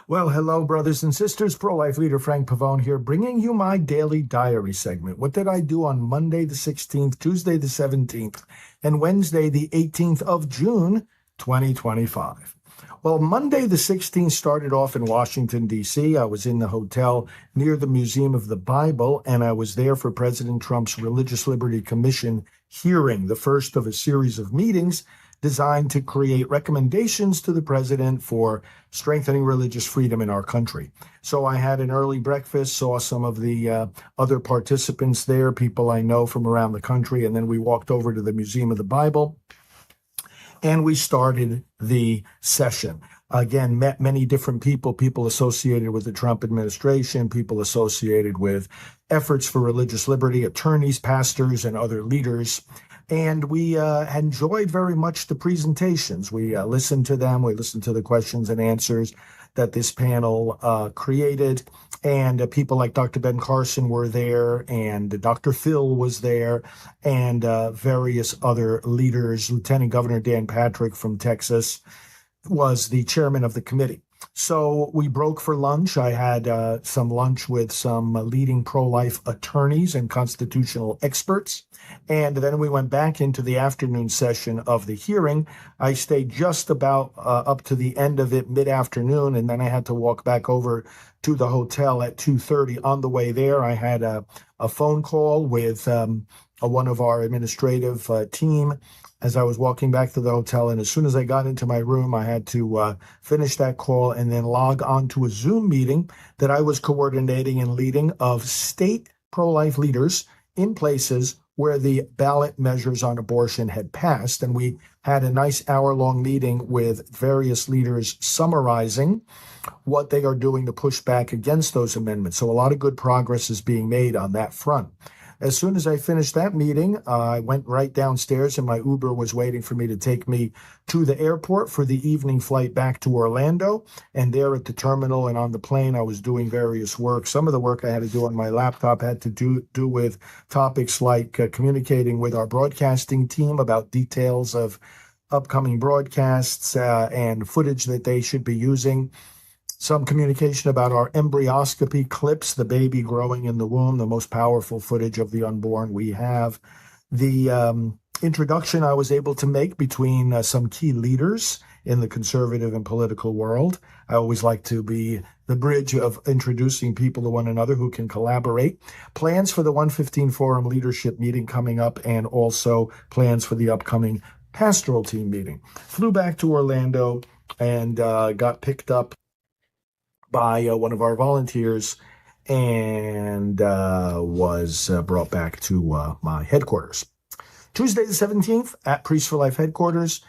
Well, hello, brothers and sisters. Pro-life leader Frank Pavone here, bringing you my daily diary segment. What did I do on Monday the 16th, Tuesday the 17th, and Wednesday the 18th of June, 2025? Well, Monday the 16th started off in Washington, D.C. I was in the hotel near the Museum of the Bible, and I was there for President Trump's Religious Liberty Commission hearing, the first of a series of meetings designed to create recommendations to the president for strengthening religious freedom in our country. So I had an early breakfast, saw some of the other participants there, people I know from around the country, and then we walked over to the Museum of the Bible, and we started the session. Again, met many different people associated with the Trump administration, people associated with efforts for religious liberty, attorneys, pastors, and other leaders. And we enjoyed very much the presentations. We listened to them. We listened to the questions and answers that this panel created. And people like Dr. Ben Carson were there, and Dr. Phil was there, and various other leaders. Lieutenant Governor Dan Patrick from Texas was the chairman of the committee. So we broke for lunch. I had some lunch with some leading pro-life attorneys and constitutional experts. And then we went back into the afternoon session of the hearing. I stayed just about up to the end of it, mid-afternoon, and then I had to walk back over to the hotel at 2:30. On the way there, I had a phone call with one of our administrative team as I was walking back to the hotel. And as soon as I got into my room, I had to finish that call and then log on to a Zoom meeting that I was coordinating and leading of state pro-life leaders in places where the ballot measures on abortion had passed. And we had a nice hour-long meeting with various leaders summarizing what they are doing to push back against those amendments. So a lot of good progress is being made on that front. As soon as I finished that meeting, I went right downstairs, and my Uber was waiting for me to take me to the airport for the evening flight back to Orlando. And there at the terminal and on the plane, I was doing various work. Some of the work I had to do on my laptop had to do with topics like communicating with our broadcasting team about details of upcoming broadcasts and footage that they should be using. Some communication about our embryoscopy clips, the baby growing in the womb, the most powerful footage of the unborn we have. The introduction I was able to make between some key leaders in the conservative and political world. I always like to be the bridge of introducing people to one another who can collaborate. Plans for the 115 Forum leadership meeting coming up, and also plans for the upcoming pastoral team meeting. Flew back to Orlando and got picked up by one of our volunteers and was brought back to my headquarters. Tuesday the 17th at Priests for Life headquarters.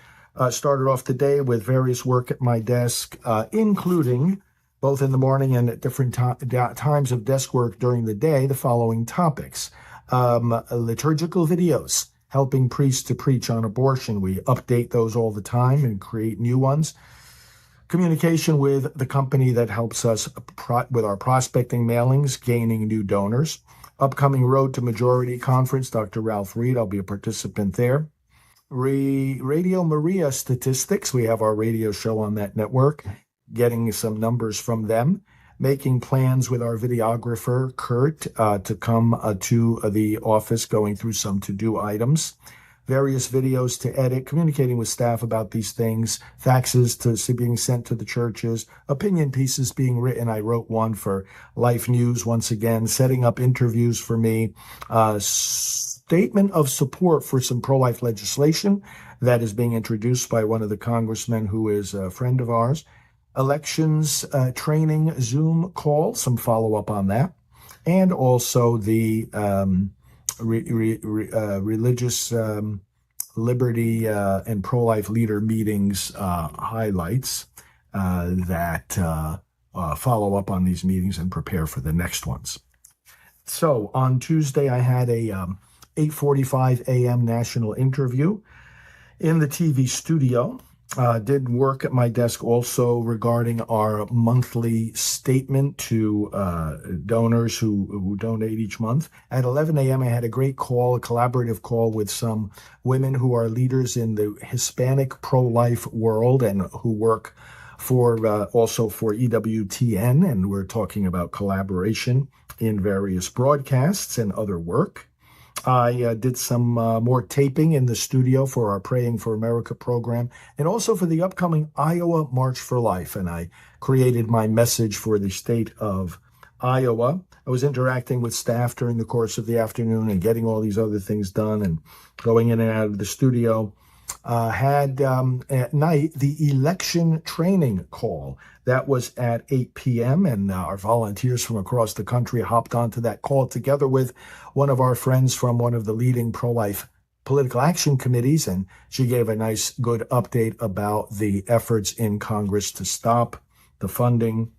Started off the day with various work at my desk, including both in the morning and at different times of desk work during the day, the following topics. Liturgical videos, helping priests to preach on abortion. We update those all the time and create new ones. Communication with the company that helps us with our prospecting mailings, gaining new donors. Upcoming Road to Majority Conference, Dr. Ralph Reed, I'll be a participant there. Radio Maria statistics, we have our radio show on that network, getting some numbers from them. Making plans with our videographer, Kurt, to come to the office, going through some to-do items. Various videos to edit, communicating with staff about these things, faxes being sent to the churches, opinion pieces being written. I wrote one for Life News once again, setting up interviews for me, statement of support for some pro-life legislation that is being introduced by one of the congressmen who is a friend of ours, elections training Zoom call, some follow-up on that, and also the religious liberty and pro-life leader meetings highlights that follow up on these meetings and prepare for the next ones. So on Tuesday, I had a 8:45 a.m. national interview in the TV studio. Did work at my desk also regarding our monthly statement to donors who donate each month. At 11 a.m., I had a great call, a collaborative call with some women who are leaders in the Hispanic pro-life world and who work also for EWTN, and we're talking about collaboration in various broadcasts and other work. I did some more taping in the studio for our Praying for America program and also for the upcoming Iowa March for Life. And I created my message for the state of Iowa. I was interacting with staff during the course of the afternoon and getting all these other things done and going in and out of the studio. Had at night the election training call. That was at 8 p.m. and our volunteers from across the country hopped onto that call together with one of our friends from one of the leading pro-life political action committees, and she gave a nice, good update about the efforts in Congress to stop the funding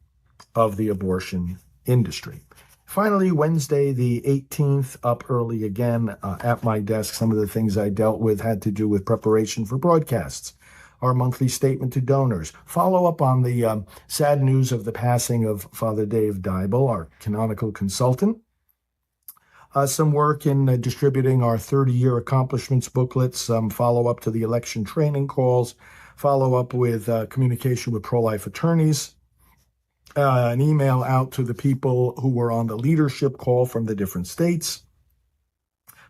of the abortion industry. Finally, Wednesday, the 18th, up early again at my desk. Some of the things I dealt with had to do with preparation for broadcasts, our monthly statement to donors, follow up on the sad news of the passing of Father Dave Dybel, our canonical consultant, some work in distributing our 30-year accomplishments booklets, some follow-up to the election training calls, follow-up with communication with pro-life attorneys, an email out to the people who were on the leadership call from the different states,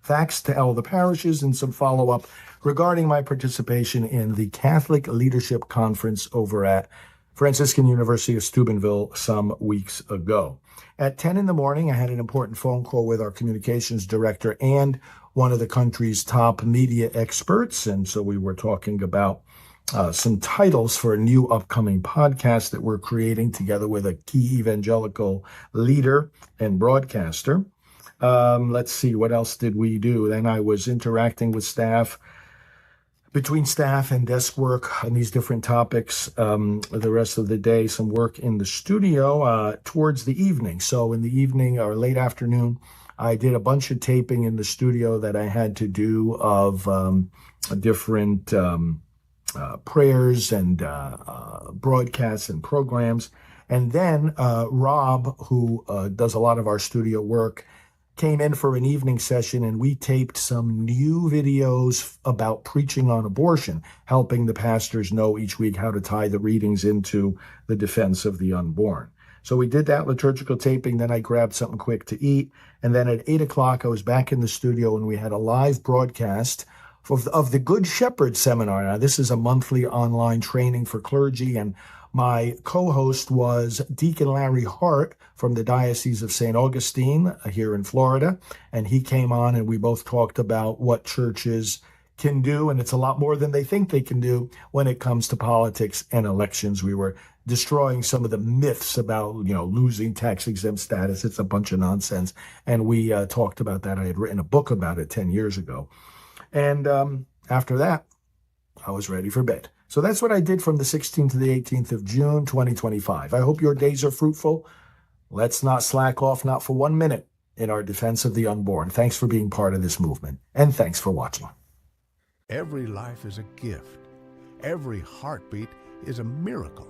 fax to all the parishes, and some follow-up regarding my participation in the Catholic Leadership Conference over at Franciscan University of Steubenville some weeks ago. At 10 in the morning, I had an important phone call with our communications director and one of the country's top media experts, and so we were talking about some titles for a new upcoming podcast that we're creating together with a key evangelical leader and broadcaster. Let's see, what else did we do? Then I was interacting with staff, between staff and desk work on these different topics. The rest of the day, some work in the studio towards the evening. So in the evening or late afternoon, I did a bunch of taping in the studio that I had to do of different prayers and broadcasts and programs. And then Rob, who does a lot of our studio work, came in for an evening session, and we taped some new videos about preaching on abortion, helping the pastors know each week how to tie the readings into the defense of the unborn. So we did that liturgical taping. Then I grabbed something quick to eat. And then at 8 o'clock, I was back in the studio, and we had a live broadcast of the Good Shepherd Seminar. Now, this is a monthly online training for clergy, and my co-host was Deacon Larry Hart from the Diocese of St. Augustine here in Florida, and he came on and we both talked about what churches can do, and it's a lot more than they think they can do when it comes to politics and elections. We were destroying some of the myths about, losing tax-exempt status. It's a bunch of nonsense, and we talked about that. I had written a book about it 10 years ago. And after that, I was ready for bed. So that's what I did from the 16th to the 18th of June, 2025. I hope your days are fruitful. Let's not slack off, not for 1 minute, in our defense of the unborn. Thanks for being part of this movement, and thanks for watching. Every life is a gift. Every heartbeat is a miracle.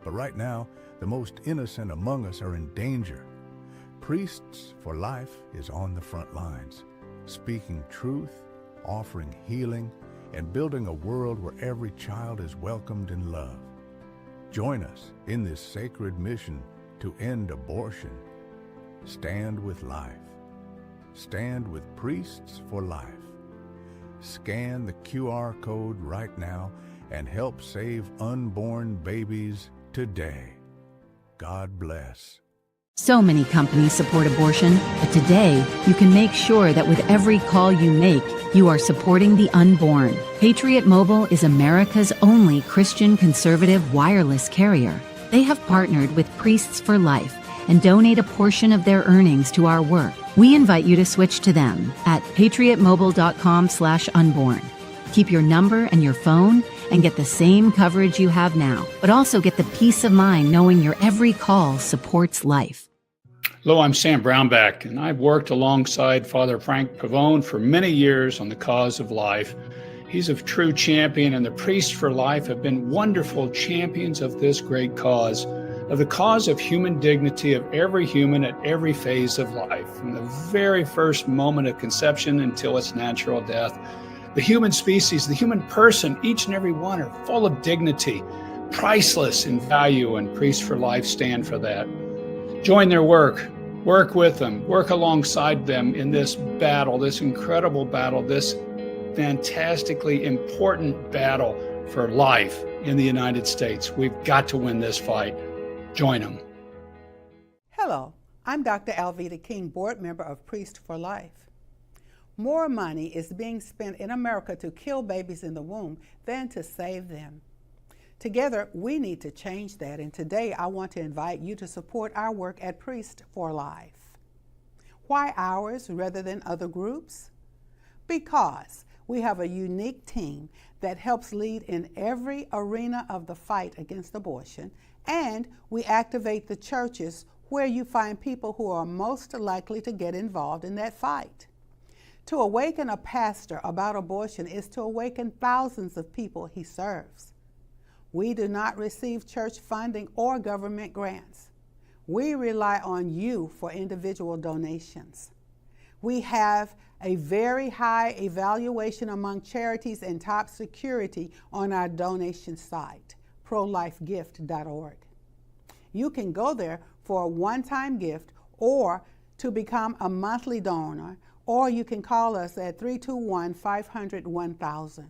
But right now, the most innocent among us are in danger. Priests for Life is on the front lines, speaking truth, offering healing, and building a world where every child is welcomed and loved. Join us in this sacred mission to end abortion. Stand with life. Stand with Priests for Life. Scan the QR code right now and help save unborn babies today. God bless. So many companies support abortion, but today you can make sure that with every call you make, you are supporting the unborn. Patriot Mobile is America's only Christian conservative wireless carrier. They have partnered with Priests for Life and donate a portion of their earnings to our work. We invite you to switch to them at patriotmobile.com/unborn. Keep your number and your phone and get the same coverage you have now, but also get the peace of mind knowing your every call supports life. Hello, I'm Sam Brownback, and I've worked alongside Father Frank Pavone for many years on the cause of life. He's a true champion, and the Priests for Life have been wonderful champions of this great cause, of the cause of human dignity of every human at every phase of life, from the very first moment of conception until its natural death. The human species, the human person, each and every one are full of dignity. priceless in value, and Priests for Life stand for that. Join their work. Work with them. Work alongside them in this battle, this incredible battle, this fantastically important battle for life in the United States. We've got to win this fight. Join them. Hello, I'm Dr. Alveda King, board member of Priests for Life. More money is being spent in America to kill babies in the womb than to save them. Together, we need to change that, and today I want to invite you to support our work at Priests for Life. Why ours rather than other groups? Because we have a unique team that helps lead in every arena of the fight against abortion, and we activate the churches where you find people who are most likely to get involved in that fight. To awaken a pastor about abortion is to awaken thousands of people he serves. We do not receive church funding or government grants. We rely on you for individual donations. We have a very high evaluation among charities and top security on our donation site, prolifegift.org. You can go there for a one-time gift or to become a monthly donor, or you can call us at 321-500-1000.